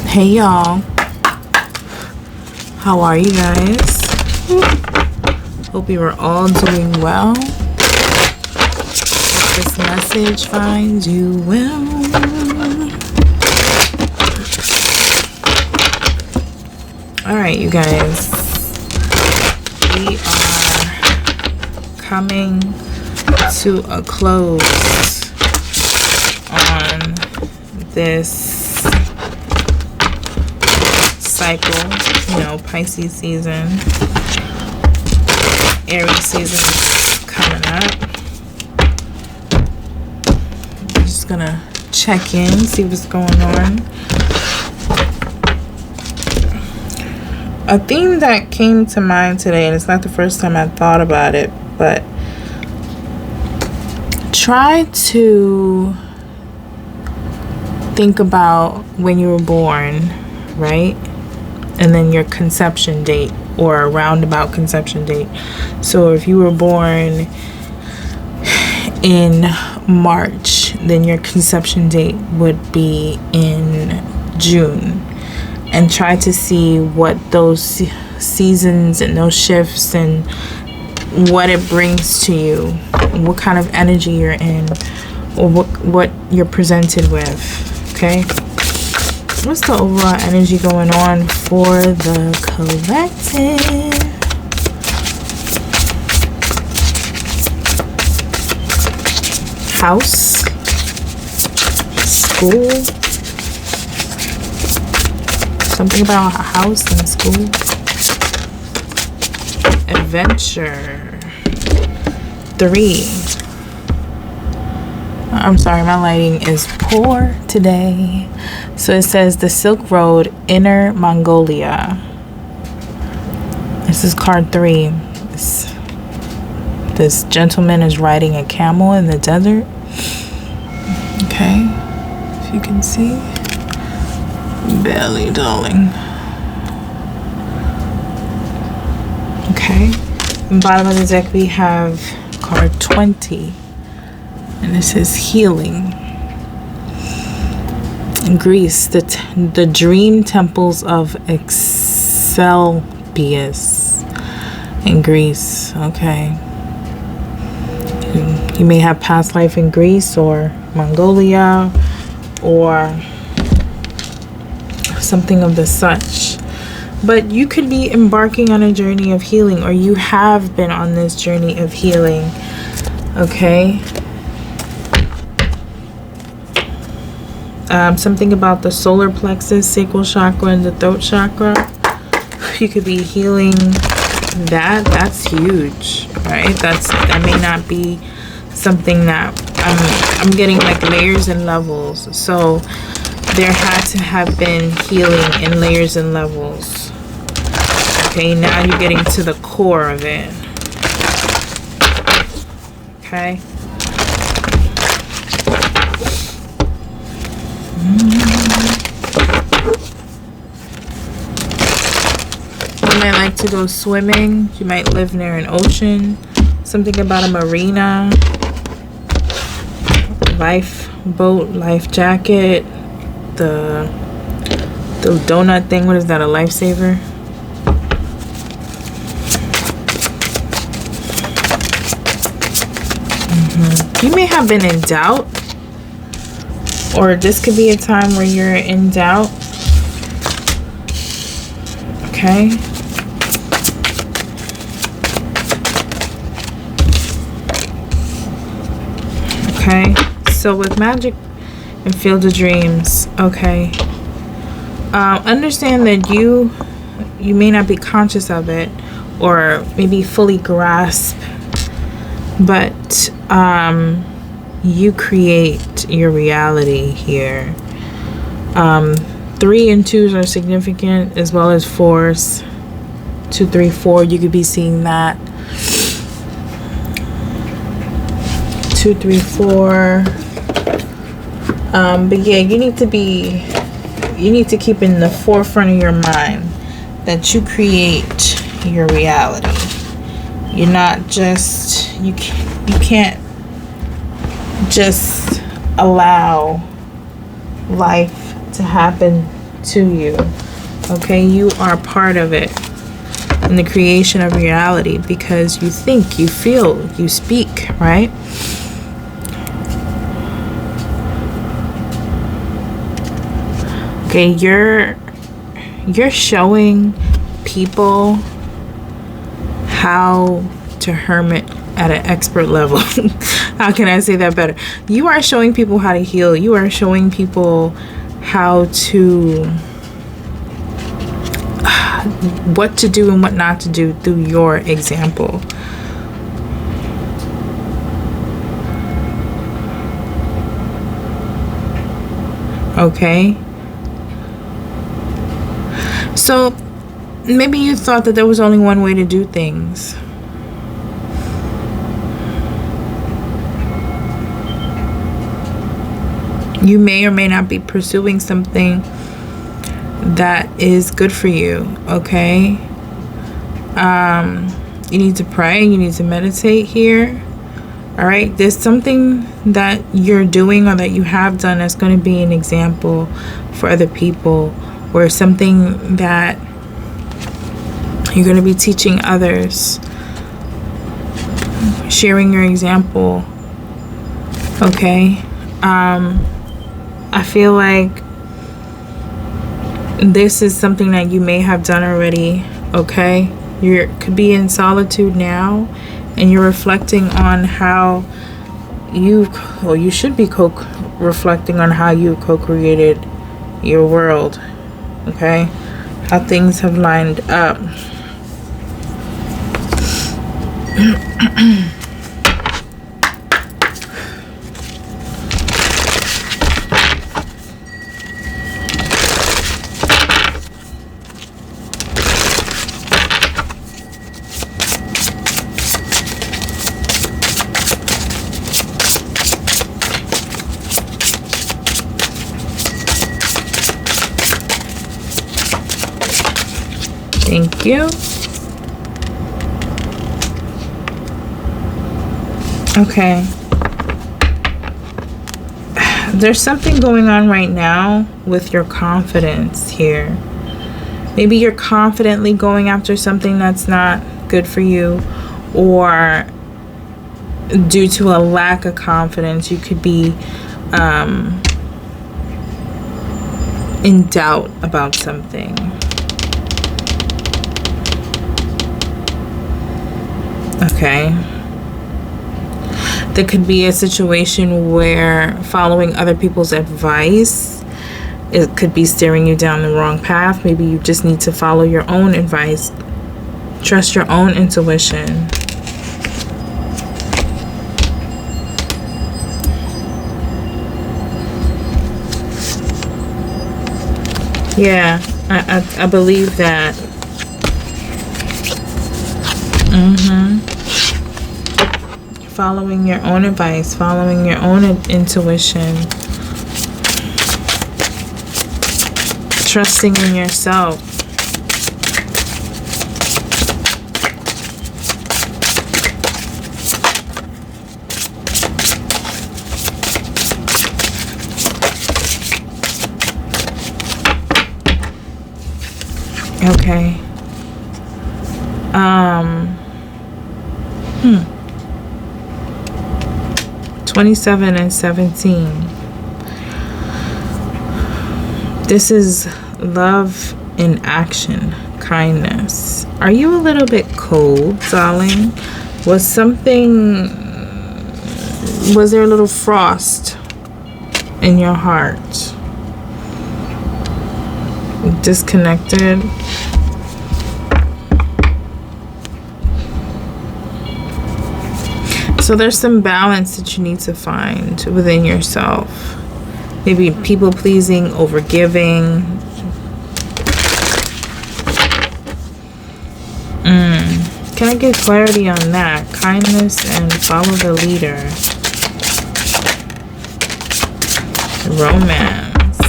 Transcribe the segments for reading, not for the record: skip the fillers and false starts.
Hey y'all, how are you guys? Hope you are all doing well. Hope this message finds you well. Alright, you guys, we are coming to a close on this cycle, you know, Pisces season, Aries season coming up. I'm just gonna check in, see what's going on. A theme that came to mind today, and it's not the first time I thought about it, but try to think about when you were born, right? And then your conception date, or a roundabout conception date. So if you were born in March, then your conception date would be in June. And try to see what those seasons and those shifts and what it brings to you, what kind of energy you're in, or what you're presented with. Okay, what's the overall energy going on for the collective? House, school, something about a house and school. Adventure. 3. I'm sorry, my lighting is poor today. So it says the Silk Road, Inner Mongolia. This is card 3. This gentleman is riding a camel in the desert. Okay, if you can see. Barely, darling. Okay. In the bottom of the deck we have card 20. And this is healing. In Greece, the dream temples of Asclepius in Greece. Okay. You may have past life in Greece or Mongolia or something of the such. But you could be embarking on a journey of healing, or you have been on this journey of healing. Okay. Something about the solar plexus, sacral chakra, and the throat chakra. You could be healing that. That's huge, right? That may not be something that I'm getting like layers and levels. So there had to have been healing in layers and levels. Okay, now you're getting to the core of it. Okay. You might like to go swimming. You might live near an ocean. Something about a marina. Life boat, life jacket. The donut thing, what is that, a lifesaver? You may have been in doubt, or this could be a time where you're in doubt. Okay. Okay, so with magic and field of dreams, okay, understand that you may not be conscious of it or maybe fully grasp, but you create your reality here. 3 and 2s are significant, as well as 4s. 2, 3, 4, you could be seeing that. 2, 3, 4. But yeah, you need to keep in the forefront of your mind that you create your reality. You're not just, you can't just allow life to happen to you. Okay, you are part of it in the creation of reality because you think, you feel, you speak, right? Okay, you're showing people how to hermit at an expert level. How can I say that better? You are showing people how to heal. You are showing people how to what to do and what not to do through your example. Okay? So maybe you thought that there was only one way to do things. You may or may not be pursuing something that is good for you, okay? You need to pray, you need to meditate here. All right, there's something that you're doing or that you have done that's going to be an example for other people, or something that you're going to be teaching others, sharing your example. Okay, I feel like this is something that you may have done already. Okay, you could be in solitude now, and you're reflecting on how you should be reflecting on how you co-created your world. Okay, how things have lined up. Thank you. Okay. There's something going on right now with your confidence here. Maybe you're confidently going after something that's not good for you, or due to a lack of confidence, you could be in doubt about something. Okay. There could be a situation where following other people's advice, it could be steering you down the wrong path. Maybe you just need to follow your own advice. Trust your own intuition. Yeah, I believe that. Following your own advice, following your own intuition, trusting in yourself. Okay. 27 and 17. This is love in action, kindness. Are you a little bit cold, darling? Was there a little frost in your heart? Disconnected? So there's some balance that you need to find within yourself. Maybe people pleasing over giving. Can I get clarity on that? Kindness and follow the leader. Romance.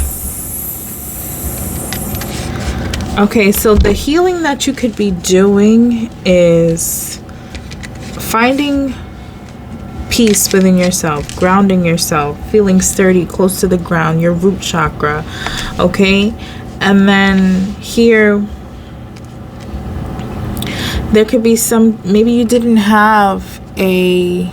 Okay, so the healing that you could be doing is finding peace within yourself, grounding yourself, feeling sturdy, close to the ground, your root chakra. Okay, And then here, there could be some, maybe you didn't have a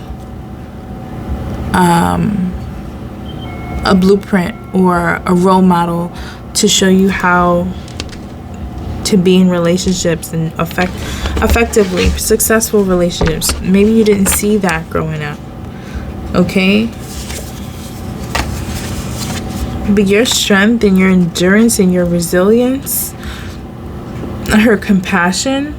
blueprint or a role model to show you how to be in relationships and effectively successful relationships. Maybe you didn't see that growing up. Okay, but your strength and your endurance and your resilience, her compassion,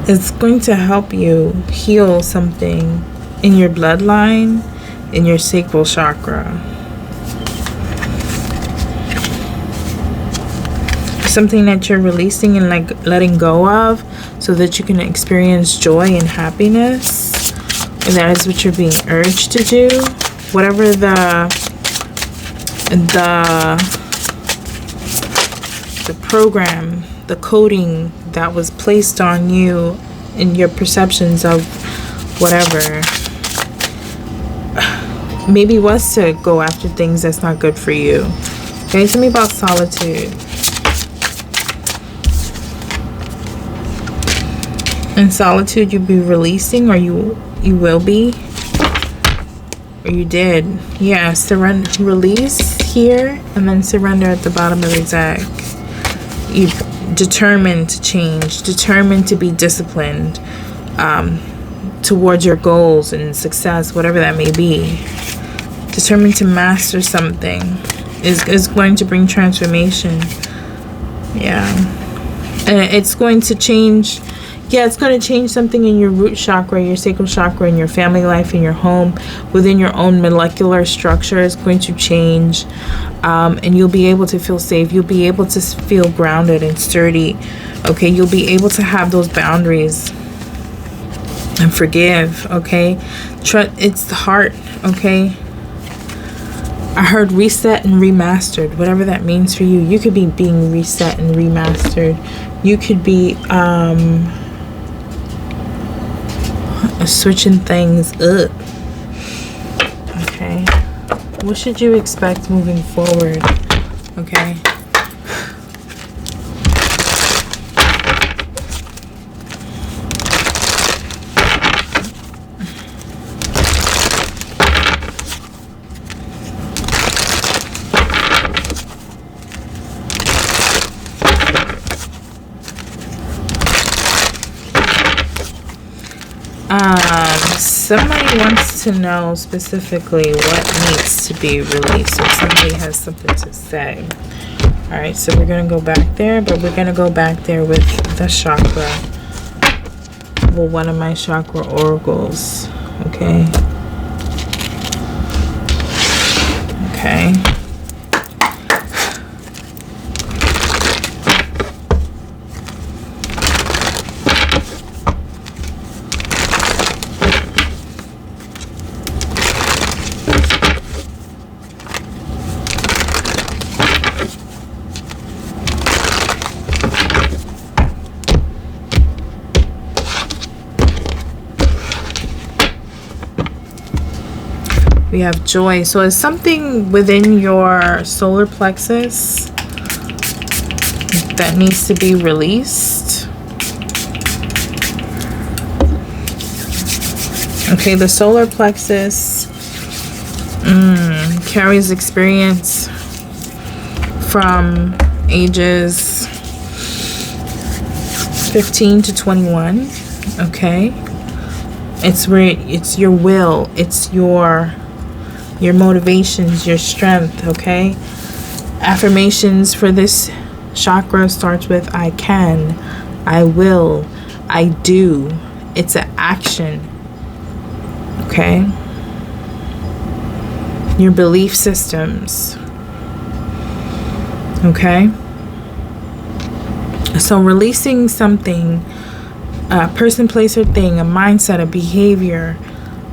is going to help you heal something in your bloodline, in your sacral chakra. Something that you're releasing and like letting go of so that you can experience joy and happiness. And that is what you're being urged to do. Whatever the program, the coding that was placed on you in your perceptions of whatever, maybe was to go after things that's not good for you. Okay, tell me about solitude. In solitude, you'll be releasing, or you will be, or you did. Yeah, surrender, release here, and then surrender at the bottom of the deck. You determined to change, determined to be disciplined towards your goals and success, whatever that may be. Determined to master something is going to bring transformation. Yeah, and it's going to change. Yeah, it's going to change something in your root chakra, your sacral chakra, in your family life, in your home, within your own molecular structure. It's going to change, and you'll be able to feel safe. You'll be able to feel grounded and sturdy. Okay, you'll be able to have those boundaries and forgive. Okay, it's the heart. Okay, I heard reset and remastered. Whatever that means for you. You could be being reset and remastered. You could be switching things up. Okay, what should you expect moving forward? Okay, somebody wants to know specifically what needs to be released, or somebody has something to say. All right, so we're going to go back there, but we're going to go back there with the chakra. Well, one of my chakra oracles. Okay. Okay. We have joy. So it's something within your solar plexus that needs to be released. Okay, the solar plexus carries experience from ages 15 to 21. Okay, it's where it's your will, it's your motivations, your strength. Okay, affirmations for this chakra starts with I can, I will, I do. It's an action. Okay, your belief systems. Okay, so releasing something, a person, place, or thing, a mindset, a behavior,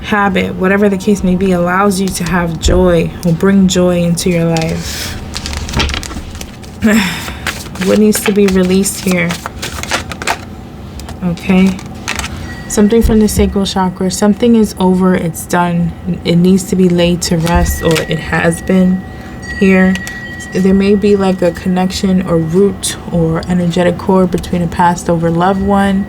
habit, whatever the case may be, allows you to have joy, will bring joy into your life. What needs to be released here? Okay, something from the sacral chakra. Something is over, it's done, it needs to be laid to rest, or it has been here. there may be like a connection or root or energetic cord between a passed over loved one.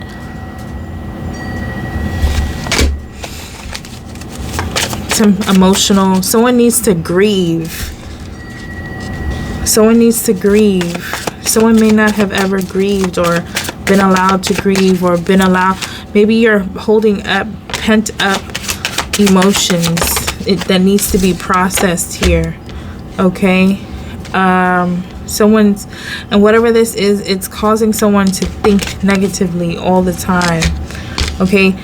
Some emotional, someone needs to grieve. Someone needs to grieve. Someone may not have ever grieved or been allowed to grieve, or been allowed, maybe you're holding up pent up emotions that needs to be processed here. Okay, someone's, and whatever this is, it's causing someone to think negatively all the time. Okay,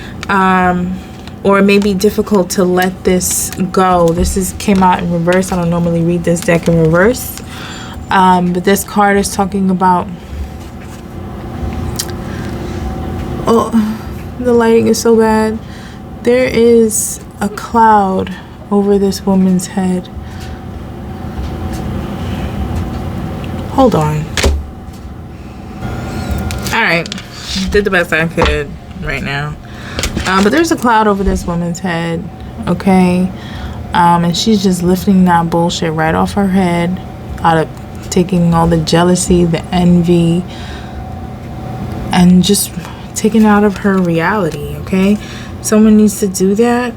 or it may be difficult to let this go. This came out in reverse. I don't normally read this deck in reverse, but this card is talking about, oh, the lighting is so bad. There is a cloud over this woman's head. Hold on. Alright. Did the best I could right now. But there's a cloud over this woman's head. Okay. And she's just lifting that bullshit right off her head. Out of taking all the jealousy, the envy, and just taking it out of her reality. Okay. Someone needs to do that.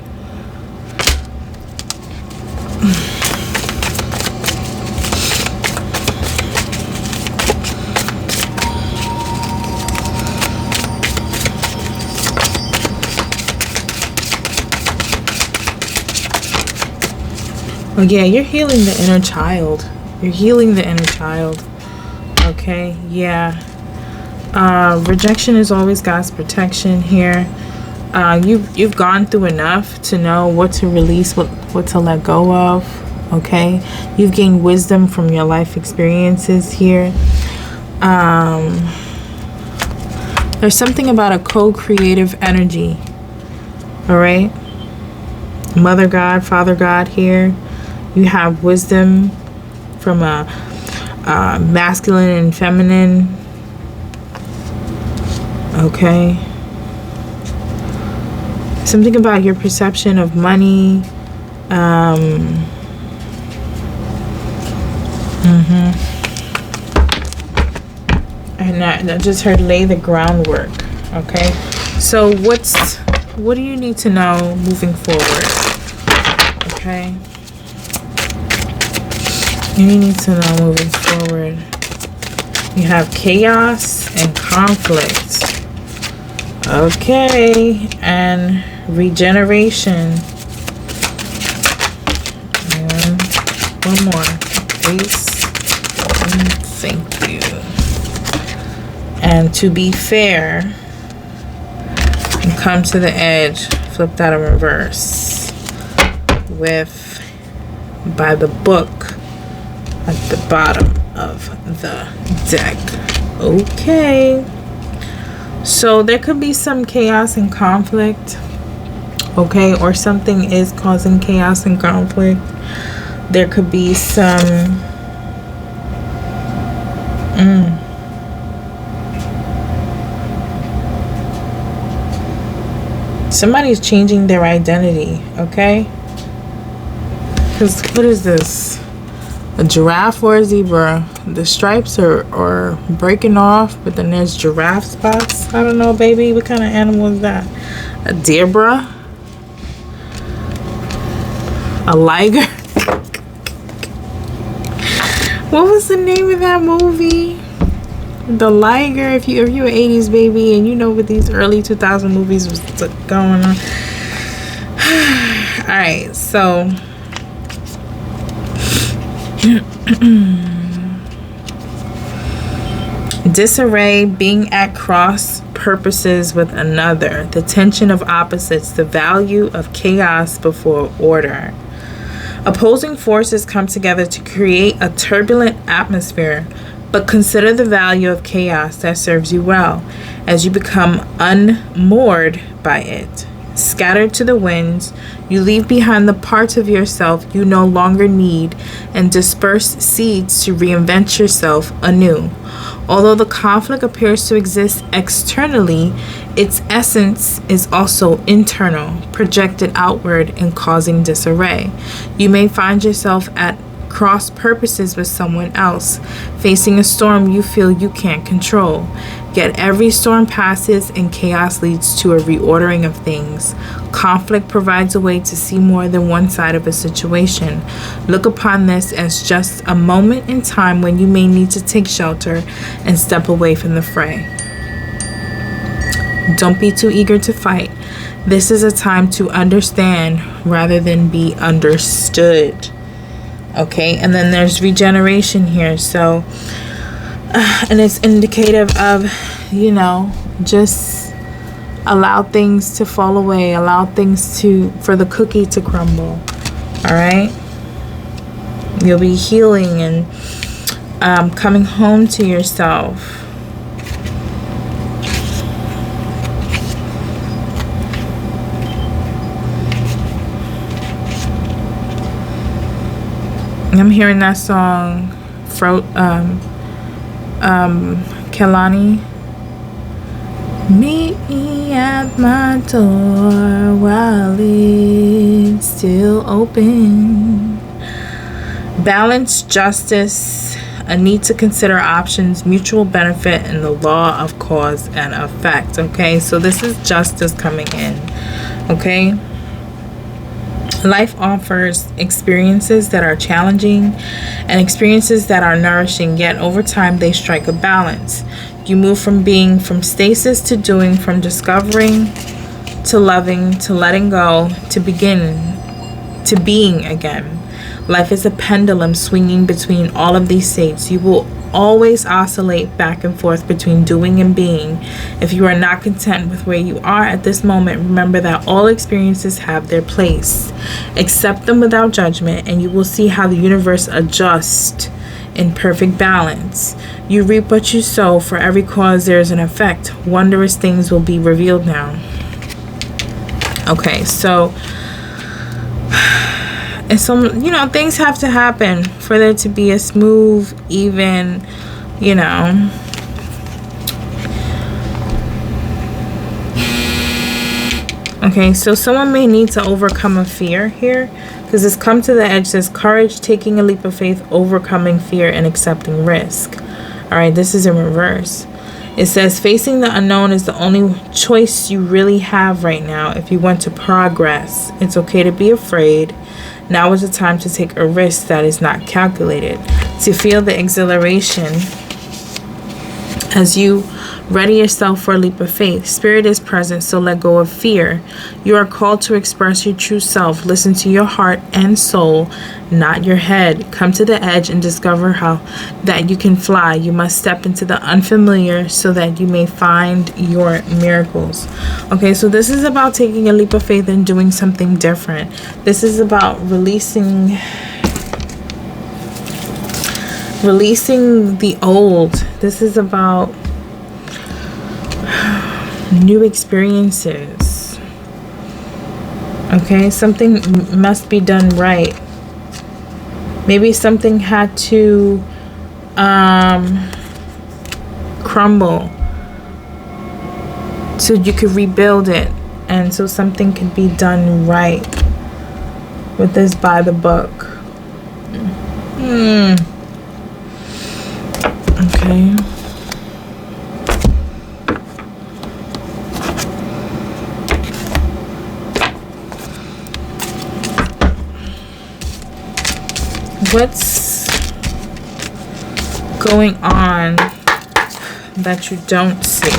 Oh yeah, you're healing the inner child. You're healing the inner child. Okay, yeah. Rejection is always God's protection here. You've gone through enough to know what to release, what to let go of. Okay, you've gained wisdom from your life experiences here. There's something about a co-creative energy. All right, Mother God, Father God here. You have wisdom from a masculine and feminine. Okay. Something about your perception of money. And I just heard lay the groundwork. Okay. So what do you need to know moving forward? Okay. You need to know moving forward. You have chaos and conflict. Okay. And regeneration. And one more. Ace. Thank you. And to be fair, and come to the edge, flip that in reverse. With by the book at the bottom of the deck. Okay. So there could be some chaos and conflict. Okay, or something is causing chaos and conflict. There could be some somebody's changing their identity. Okay, because what is this? A giraffe or a zebra? The stripes are breaking off, but then there's giraffe spots. I don't know, baby. What kind of animal is that? A zebra? A liger? What was the name of that movie? The Liger. If you're an 80s baby and you know what these early 2000 movies was going on. Alright, so disarray, being at cross purposes with another, the tension of opposites, the value of chaos before order. Opposing forces come together to create a turbulent atmosphere, but consider the value of chaos that serves you well as you become unmoored by it. Scattered to the winds, you leave behind the parts of yourself you no longer need and disperse seeds to reinvent yourself anew. Although the conflict appears to exist externally, its essence is also internal, projected outward and causing disarray. You may find yourself at cross purposes with someone else, facing a storm you feel you can't control. Yet every storm passes and chaos leads to a reordering of things. Conflict provides a way to see more than one side of a situation. Look upon this as just a moment in time when you may need to take shelter and step away from the fray. Don't be too eager to fight. This is a time to understand rather than be understood. Okay, and then there's regeneration here. So, and it's indicative of, you know, just allow things to fall away. Allow things for the cookie to crumble. All right. You'll be healing and coming home to yourself. I'm hearing that song, Kelani. Meet me at my door while it's still open. Balance, justice, a need to consider options, mutual benefit, and the law of cause and effect. Okay, so this is justice coming in. Okay. Life offers experiences that are challenging and experiences that are nourishing, yet over time they strike a balance. You move from stasis to doing, from discovering to loving to letting go to being again. Life is a pendulum swinging between all of these states. You will always oscillate back and forth between doing and being. If you are not content with where you are at this moment, remember that all experiences have their place. Accept them without judgment, and you will see how the universe adjusts in perfect balance. You reap what you sow. For every cause there is an effect. Wondrous things will be revealed now. Okay, so and some, you know, things have to happen for there to be a smooth, even, you know, okay, so someone may need to overcome a fear here, because this come to the edge says courage, taking a leap of faith, overcoming fear, and accepting risk. All right, this is in reverse. It says facing the unknown is the only choice you really have right now if you want to progress. It's okay to be afraid. Now is the time to take a risk that is not calculated, to feel the exhilaration as you ready yourself for a leap of faith. Spirit is present, so let go of fear. You are called to express your true self. Listen to your heart and soul, not your head. Come to the edge and discover how that you can fly. You must step into the unfamiliar so that you may find your miracles. Okay, so this is about taking a leap of faith and doing something different. This is about releasing the old. This is about new experiences. Okay, something must be done right. Maybe something had to crumble so you could rebuild it, and so something could be done right with this by the book. Okay. What's going on that you don't see?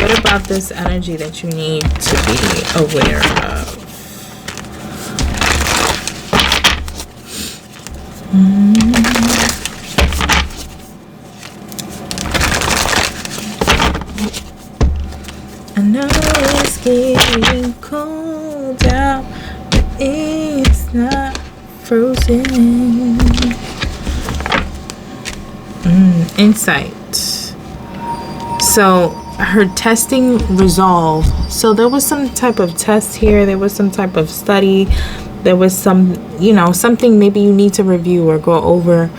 What about this energy that you need to be aware of? I know it's getting cold out, but it's not frozen. Insight. So her testing resolve. So there was some type of test here. There was some type of study. There was some, you know, something maybe you need to review or go over.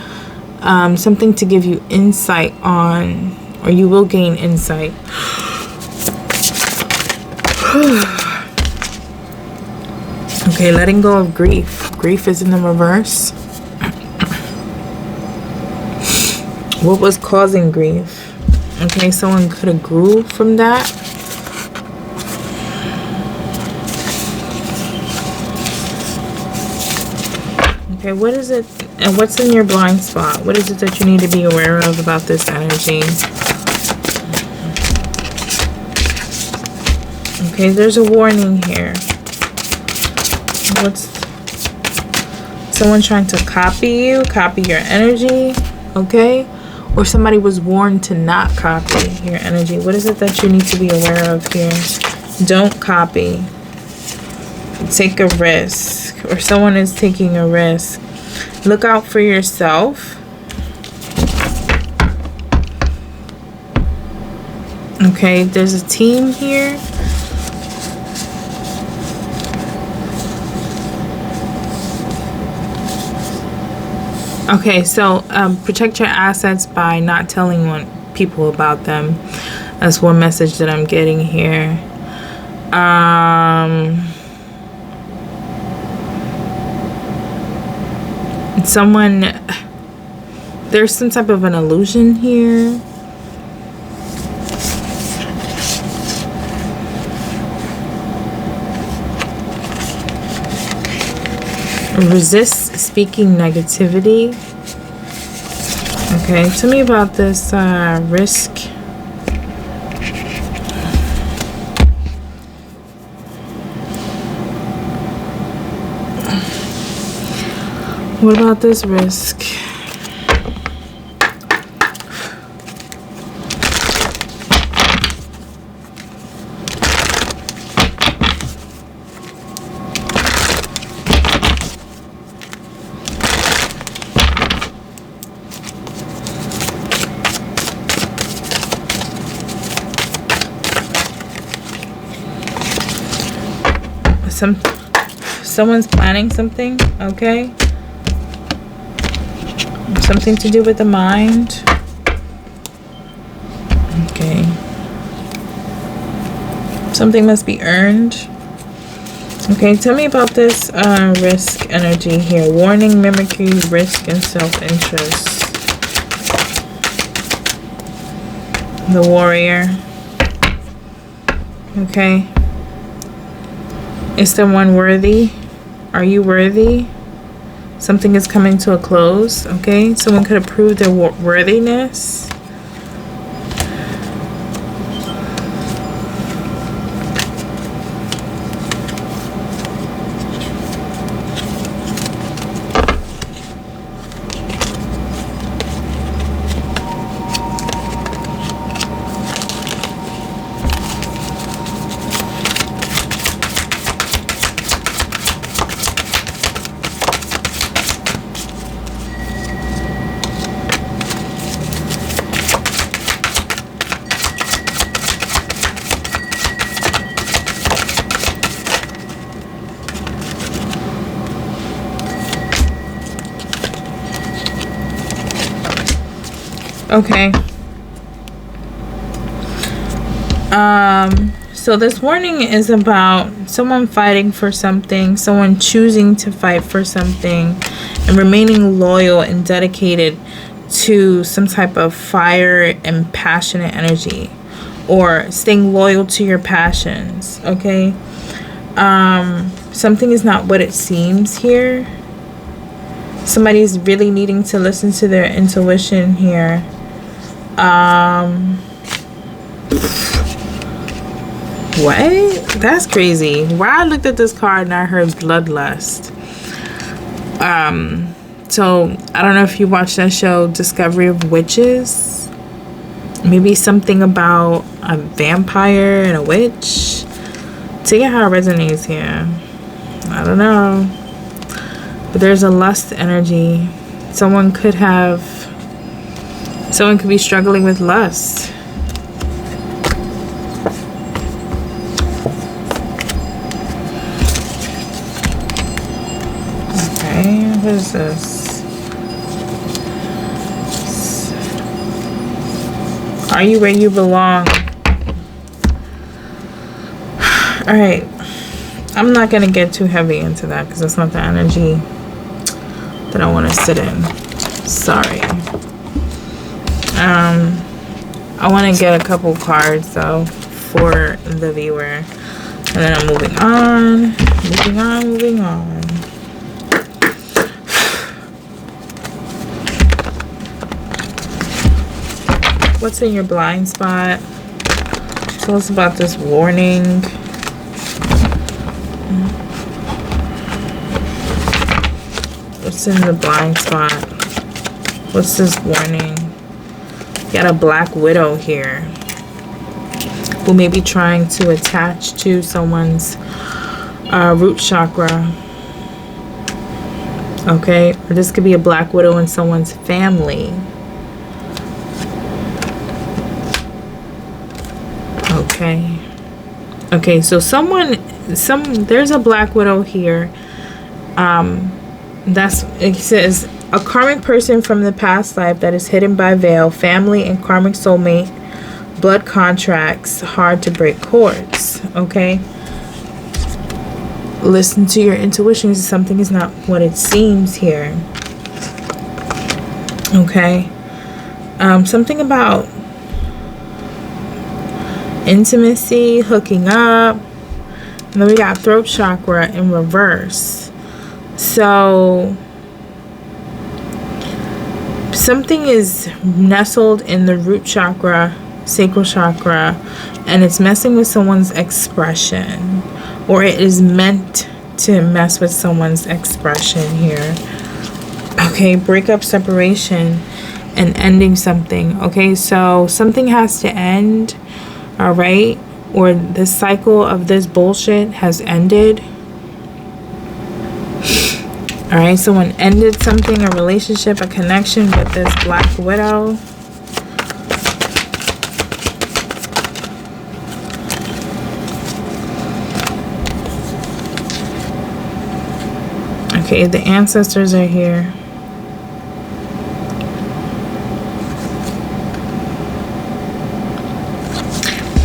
Something to give you insight on, or you will gain insight. Okay, letting go of grief. Grief is in the reverse. What was causing grief? Okay, someone could have grew from that. Okay, what is it, and what's in your blind spot? What is it that you need to be aware of about this energy? Okay, there's a warning here. What's someone trying to copy you, copy your energy, okay? Or somebody was warned to not copy your energy. What is it that you need to be aware of here? Don't copy. Take a risk, or someone is taking a risk. Look out for yourself. Okay, there's a team here. Okay, so protect your assets by not telling people about them. That's one message that I'm getting here. There's some type of an illusion here. Resist speaking negativity. Okay, tell me about this risk. What about this risk? Someone's planning something, okay? Something to do with the mind. Okay. Something must be earned. Okay, tell me about this risk energy here. Warning, mimicry, risk, and self-interest. The warrior. Okay. Is someone worthy? Are you worthy? Something is coming to a close, okay? Someone could have proved their worthiness. Okay. So this warning is about someone fighting for something, someone choosing to fight for something, and remaining loyal and dedicated to some type of fire and passionate energy, or staying loyal to your passions, okay? Something is not what it seems here. Somebody's really needing to listen to their intuition here. What? That's crazy. Why I looked at this card and I heard bloodlust. So I don't know if you watched that show Discovery of Witches. Maybe something about a vampire and a witch. Take it how it resonates here. I don't know. But there's a lust energy. Someone could be struggling with lust. Okay, what is this? Are you where you belong? Alright. I'm not going to get too heavy into that because that's not the energy that I want to sit in. Sorry. I want to get a couple cards though for the viewer, and then I'm moving on. What's in your blind spot? Tell us about this warning. What's in the blind spot? What's this warning? You got a black widow here who may be trying to attach to someone's root chakra. Okay, or this could be a black widow in someone's family. Okay, so there's a black widow here. It says a karmic person from the past life that is hidden by veil, family and karmic soulmate, blood contracts, hard to break cords. Okay, listen to your intuition. Something is not what it seems here. Okay, something about intimacy, hooking up, and then we got throat chakra in reverse. So something is nestled in the root chakra, sacral chakra, and it's messing with someone's expression, or it is meant to mess with someone's expression here. Okay, breakup, separation, and ending something. Okay, so something has to end. All right, or the cycle of this bullshit has ended. All right, someone ended something, a relationship, a connection with this black widow. Okay, the ancestors are here.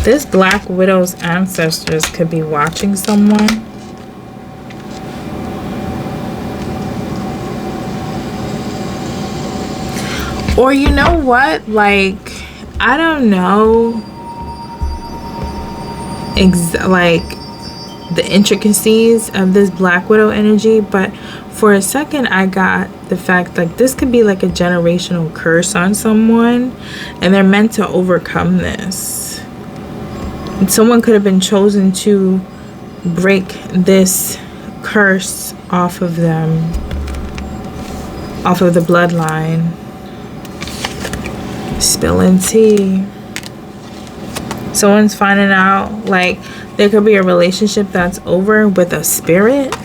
This black widow's ancestors could be watching someone. Or you know what? Like, I don't know. Like the intricacies of this black widow energy, but for a second I got the fact like this could be like a generational curse on someone, and they're meant to overcome this. Someone could have been chosen to break this curse off of them, off of the bloodline. Spilling tea. Someone's finding out like there could be a relationship that's over with a spirit.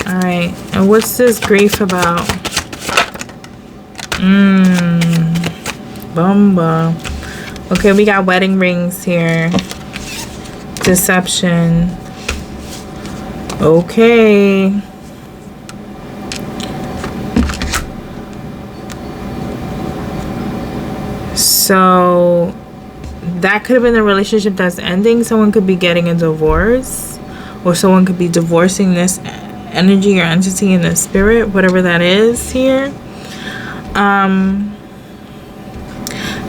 Alright, and what's this grief about? Bumba. Okay, we got wedding rings here. Deception. Okay. So that could have been the relationship that's ending. Someone could be getting a divorce, or someone could be divorcing this energy or entity in the spirit, whatever that is here.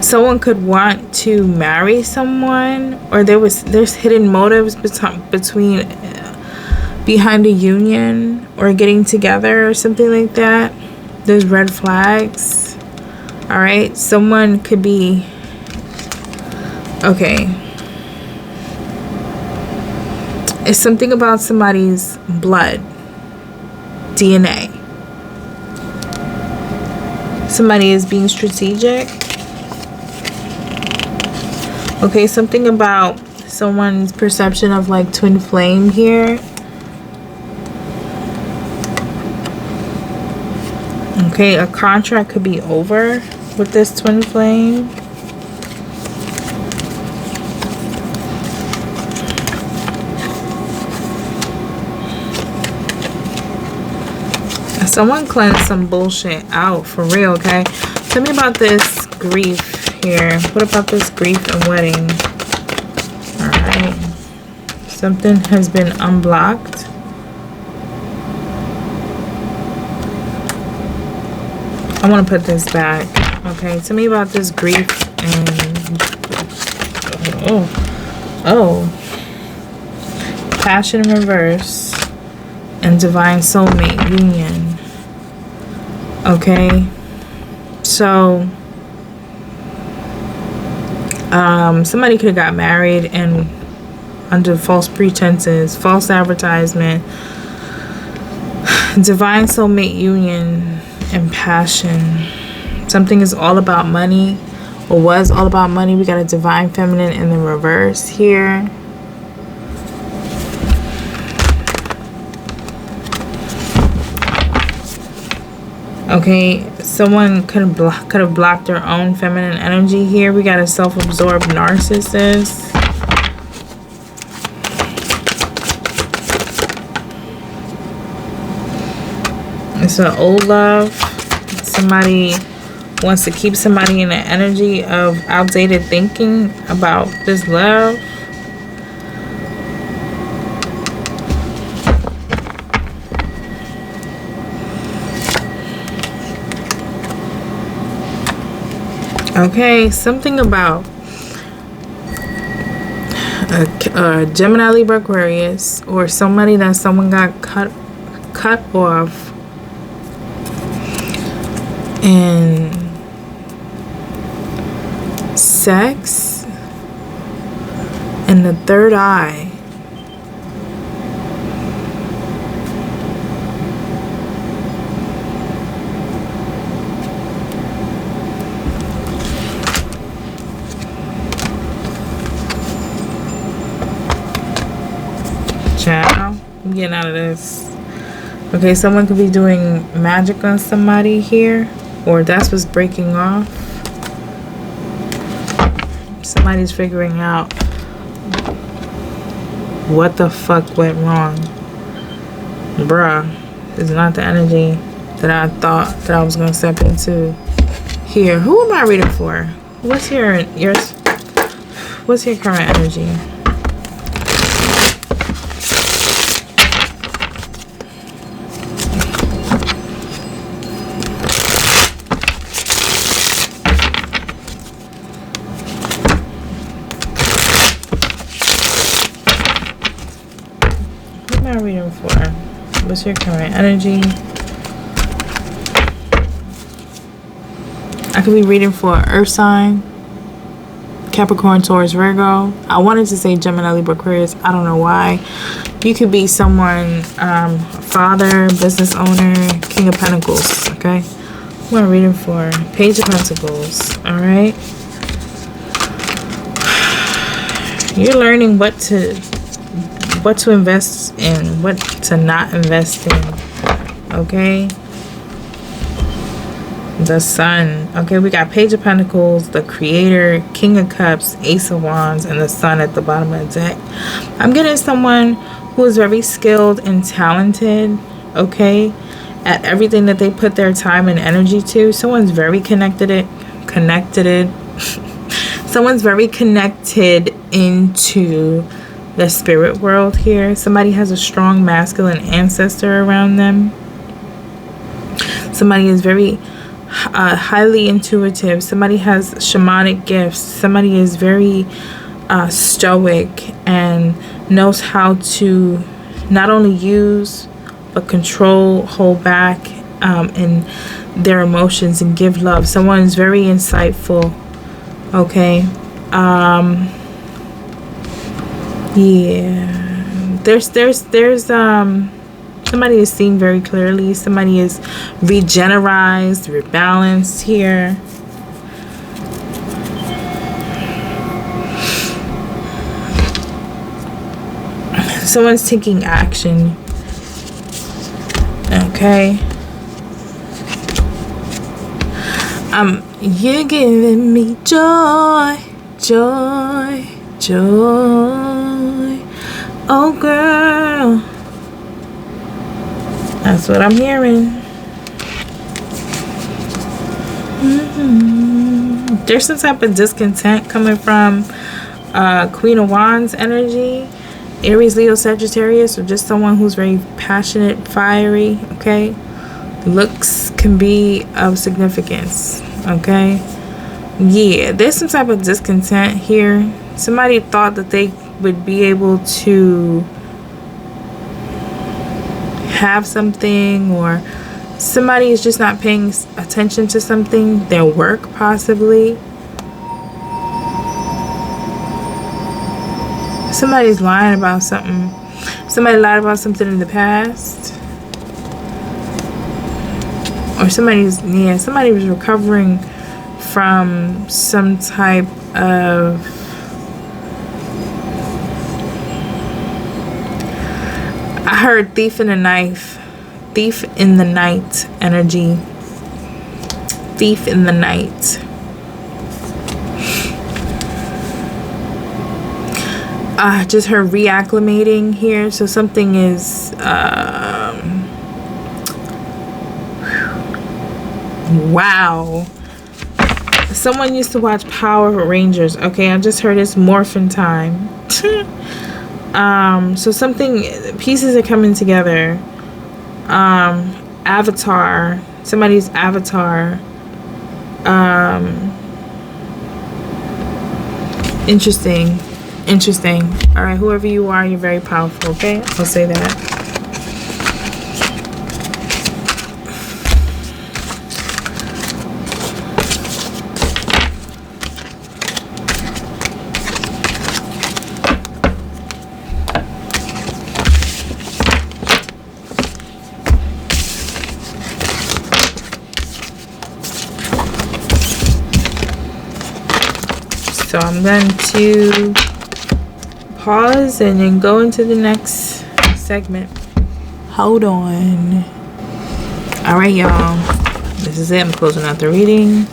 Someone could want to marry someone, or there's hidden motives between behind a union or getting together or something like that. There's red flags. All right, someone could be okay. It's something about somebody's blood, DNA. Somebody is being strategic. Okay, something about someone's perception of like twin flame here. Okay, a contract could be over with this twin flame. Someone cleanse some bullshit out for real, okay? Tell me about this grief here. What about this grief and wedding? Alright. Something has been unblocked. I want to put this back. Okay, tell me about this grief and... Oh. Passion in reverse. And divine soulmate union. Okay. So, somebody could have got married and under false pretenses, false advertisement, divine soulmate union, and passion. Something is all about money, or was all about money. We got a divine feminine in the reverse here. Okay, someone could have blocked their own feminine energy here. We got a self-absorbed narcissist. It's an old love. Somebody wants to keep somebody in the energy of outdated thinking about this love. Okay, something about a Gemini, Libra, Aquarius, or somebody that someone got cut off, and sex and the third eye. Child, I'm getting out of this. Okay, someone could be doing magic on somebody here, or that's what's breaking off. Somebody's figuring out what the fuck went wrong. Bruh, it's not the energy that I thought that I was gonna step into here. Who am I reading for? What's your current energy? Reading for? What's your current energy? I could be reading for Earth sign, Capricorn, Taurus, Virgo. I wanted to say Gemini, Libra, Aquarius. I don't know why. You could be someone, father, business owner, King of Pentacles. Okay, what am I reading for? Page of Pentacles. All right. You're learning what to invest in, what to not invest in. Okay, the Sun. Okay, we got Page of Pentacles, the Creator, King of Cups, Ace of Wands, and the Sun at the bottom of the deck. I'm getting someone who is very skilled and talented, okay, at everything that they put their time and energy to. Someone's very connected. Someone's very connected into the spirit world here. Somebody has a strong masculine ancestor around them. Somebody is very highly intuitive. Somebody has shamanic gifts. Somebody is very stoic and knows how to not only use but control, hold back in their emotions and give love. Someone is very insightful. Okay. Yeah, there's somebody is seeing very clearly. Somebody is regenerized, rebalanced here. Someone's taking action. Okay. You're giving me joy, joy, joy. Oh girl, that's what I'm hearing. There's some type of discontent coming from Queen of Wands energy, Aries, Leo, Sagittarius, or just someone who's very passionate, fiery, okay? Looks can be of significance, okay? Yeah, there's some type of discontent here. Somebody thought that they would be able to have something, or somebody is just not paying attention to something, their work possibly. Somebody's lying about something. Somebody lied about something in the past. Or somebody was recovering from some type of I heard thief in the knife. Thief in the night energy. Thief in the night. I just heard reacclimating here. So something is wow. Someone used to watch Power Rangers. Okay, I just heard it's morphin' time. So something, pieces are coming together. Avatar, somebody's avatar. Interesting. All right, whoever you are, you're very powerful. Okay, I'll say that. So I'm going to pause and then go into the next segment. Hold on. All right, y'all. This is it. I'm closing out the reading.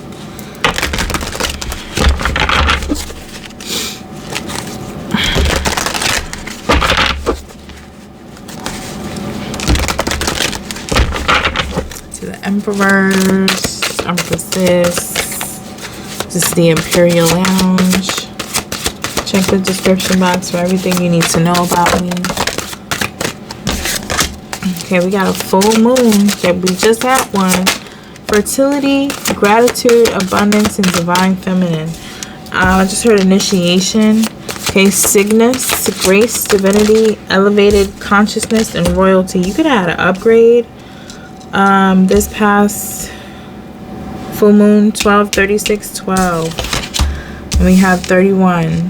To the Emperors, Empresses. This is the Imperial Lounge. Check the description box for everything you need to know about me. Okay, we got a full moon. Okay, we just had one. Fertility, gratitude, abundance, and divine feminine. I just heard initiation. Okay, Cygnus, grace, divinity, elevated consciousness, and royalty. You could have had an upgrade. This past full moon, 12, 36, 12. And we have 31.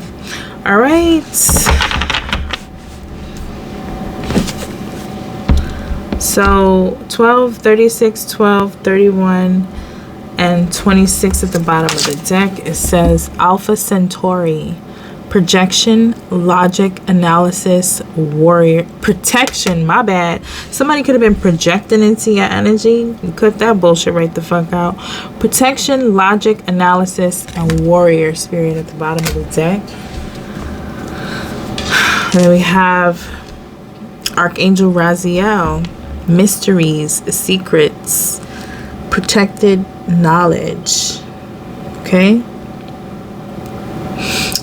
All right. So 12, 36, 12, 31, and 26 at the bottom of the deck. It says Alpha Centauri. Projection, logic, analysis, warrior, protection. My bad. Somebody could have been projecting into your energy. You cut that bullshit right the fuck out. Protection, logic, analysis, and warrior spirit at the bottom of the deck. And then we have Archangel Raziel. Mysteries, secrets, protected knowledge. Okay.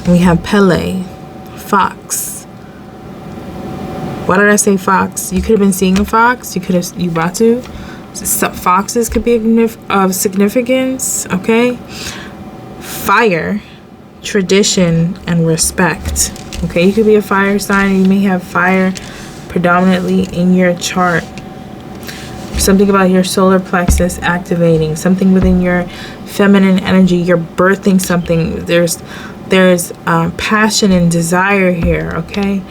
We have Pele, fox. Why did I say fox? You could have been seeing a fox. You about to. Some foxes could be of significance. Okay. Fire, tradition, and respect. Okay, you could be a fire sign. You may have fire predominantly in your chart. Something about your solar plexus activating. Something within your feminine energy. You're birthing something. There's passion and desire here, okay?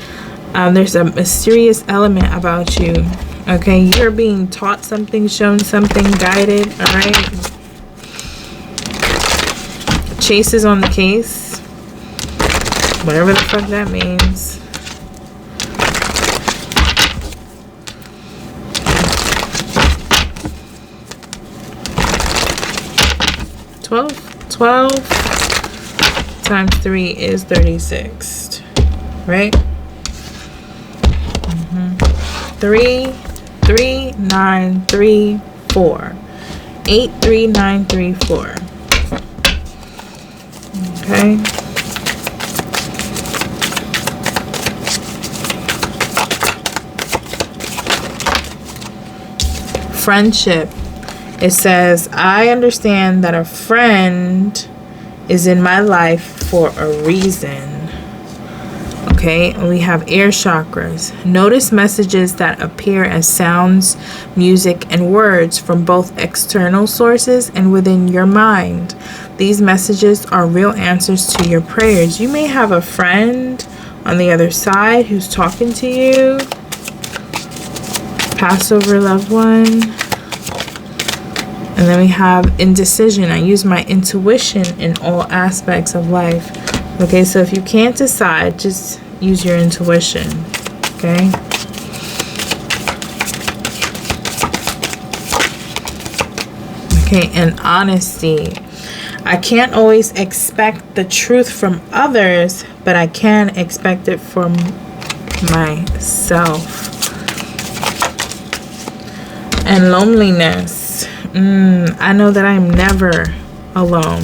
There's a mysterious element about you, okay? You're being taught something, shown something, guided, all right? Chase is on the case, whatever the fuck that means. Twelve times 3 is 36, right? 3, 3, 9, 3, 4. 8, 3, 9, 3, 4. Okay. Friendship. It says, I understand that a friend is in my life for a reason. Okay, and we have air chakras. Notice messages that appear as sounds, music, and words from both external sources and within your mind. These messages are real answers to your prayers. You may have a friend on the other side who's talking to you. Passover loved one. And then we have indecision. I use my intuition in all aspects of life. Okay, so if you can't decide, just use your intuition. Okay. Okay, and honesty. I can't always expect the truth from others, but I can expect it from myself. And loneliness. I know that I'm never alone.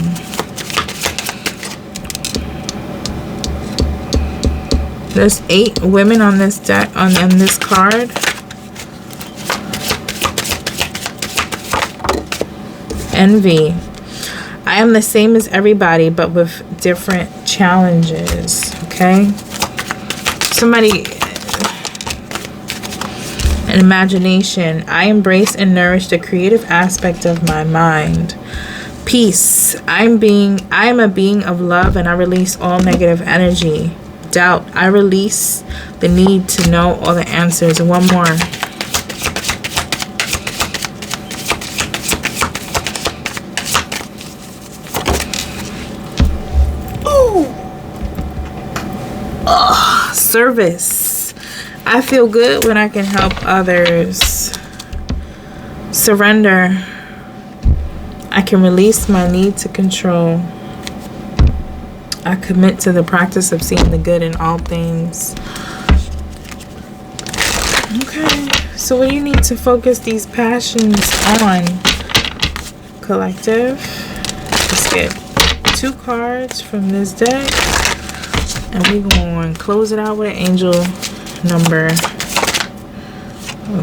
There's 8 women on this deck, on this card. Envy. I am the same as everybody, but with different challenges. Okay. Somebody. An imagination. I embrace and nourish the creative aspect of my mind. Peace. I am a being of love, and I release all negative energy. Doubt. I release the need to know all the answers. One more. Ooh. Oh, service. I feel good when I can help others. Surrender. I can release my need to control. I commit to the practice of seeing the good in all things. Okay, so what do you need to focus these passions on? Collective. Let's get 2 cards from this deck. And we're going to close it out with an angel number.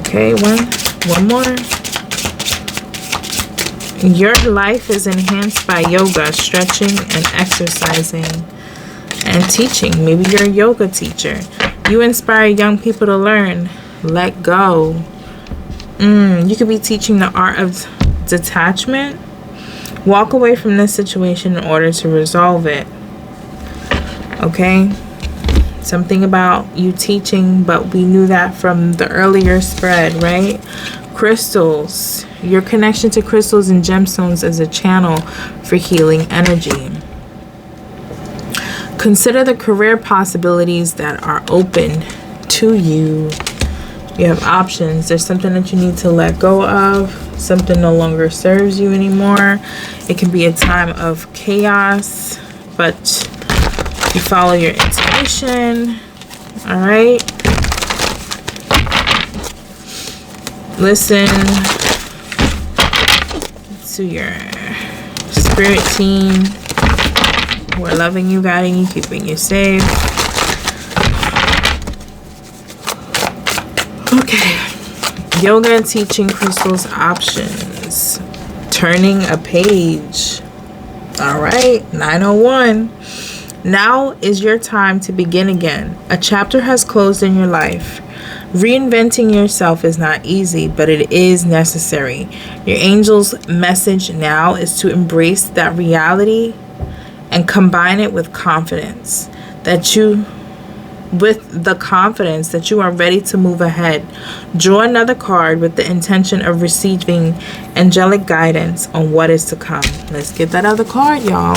Okay, one more. Your life is enhanced by yoga, stretching, and exercising, and teaching. Maybe you're a yoga teacher. You inspire young people to learn. Let go. You could be teaching the art of detachment. Walk away from this situation in order to resolve it. Okay? Something about you teaching, but we knew that from the earlier spread, right? Crystals. Your connection to crystals and gemstones is a channel for healing energy. Consider the career possibilities that are open to you. You have options. There's something that you need to let go of. Something no longer serves you anymore. It can be a time of chaos, but you follow your intuition. All right. Listen to your spirit team who are loving you, guiding you, keeping you safe. Okay. Yoga teaching crystals options. Turning a page. All right. 901. Now is your time to begin again. A chapter has closed in your life. Reinventing yourself is not easy, but it is necessary. Your angel's message now is to embrace that reality and combine it with confidence that you are ready to move ahead. Draw another card with the intention of receiving angelic guidance on what is to come. Let's get that other card, y'all.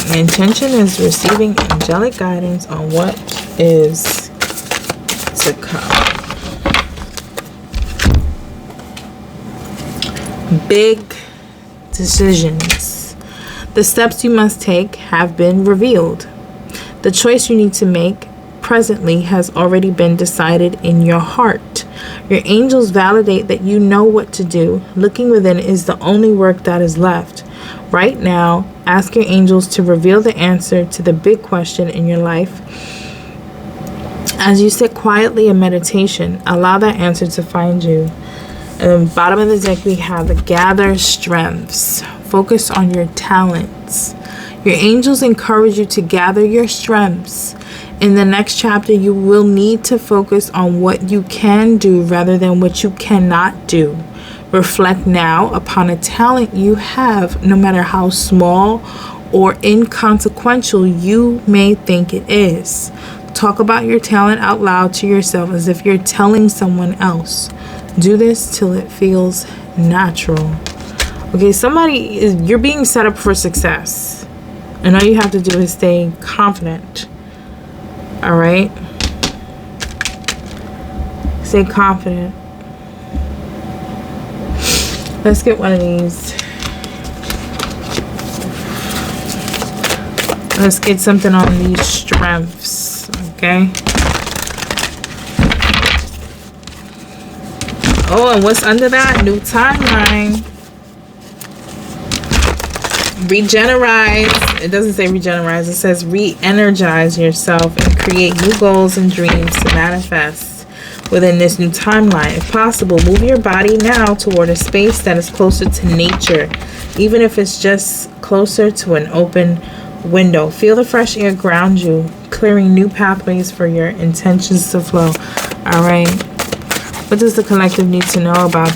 The intention is receiving angelic guidance on what is to come. Big decisions. The steps you must take have been revealed. The choice you need to make presently has already been decided in your heart. Your angels validate that you know what to do. Looking within is the only work that is left. Right now, ask your angels to reveal the answer to the big question in your life. As you sit quietly in meditation, allow that answer to find you. And the bottom of the deck, we have the gather strengths. Focus on your talents. Your angels encourage you to gather your strengths. In the next chapter, you will need to focus on what you can do rather than what you cannot do. Reflect now upon a talent you have, no matter how small or inconsequential you may think it is. Talk about your talent out loud to yourself as if you're telling someone else. Do this till it feels natural. Okay, you're being set up for success. And all you have to do is stay confident. All right? Stay confident. Let's get one of these. Let's get something on these strengths. Okay? Oh, and what's under that? New timeline. Regenerate. It doesn't say regenerate. It says re-energize yourself and create new goals and dreams to manifest within this new timeline. If possible, move your body now toward a space that is closer to nature, even if it's just closer to an open window. Feel the fresh air ground you, clearing new pathways for your intentions to flow. All right. What does the collective need to know about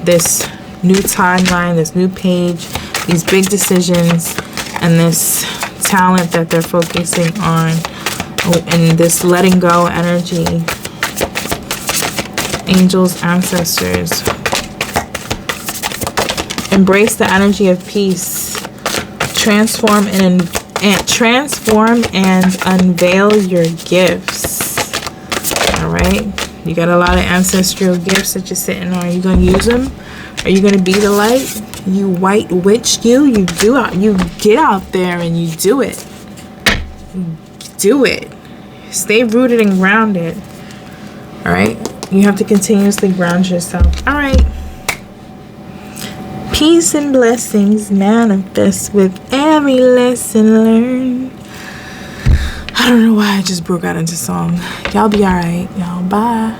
this new timeline, this new page, these big decisions, and this talent that they're focusing on, and this letting go energy? Angels, ancestors. Embrace the energy of peace. Transform and unveil your gifts. All right. You got a lot of ancestral gifts that you're sitting on. Are you going to use them? Are you going to be the light? You white witch, you get out there and you do it. Do it. Stay rooted and grounded. All right. You have to continuously ground yourself. All right. Peace and blessings manifest with every lesson learned. I don't know why I just broke out into song. Y'all be all right. Y'all bye.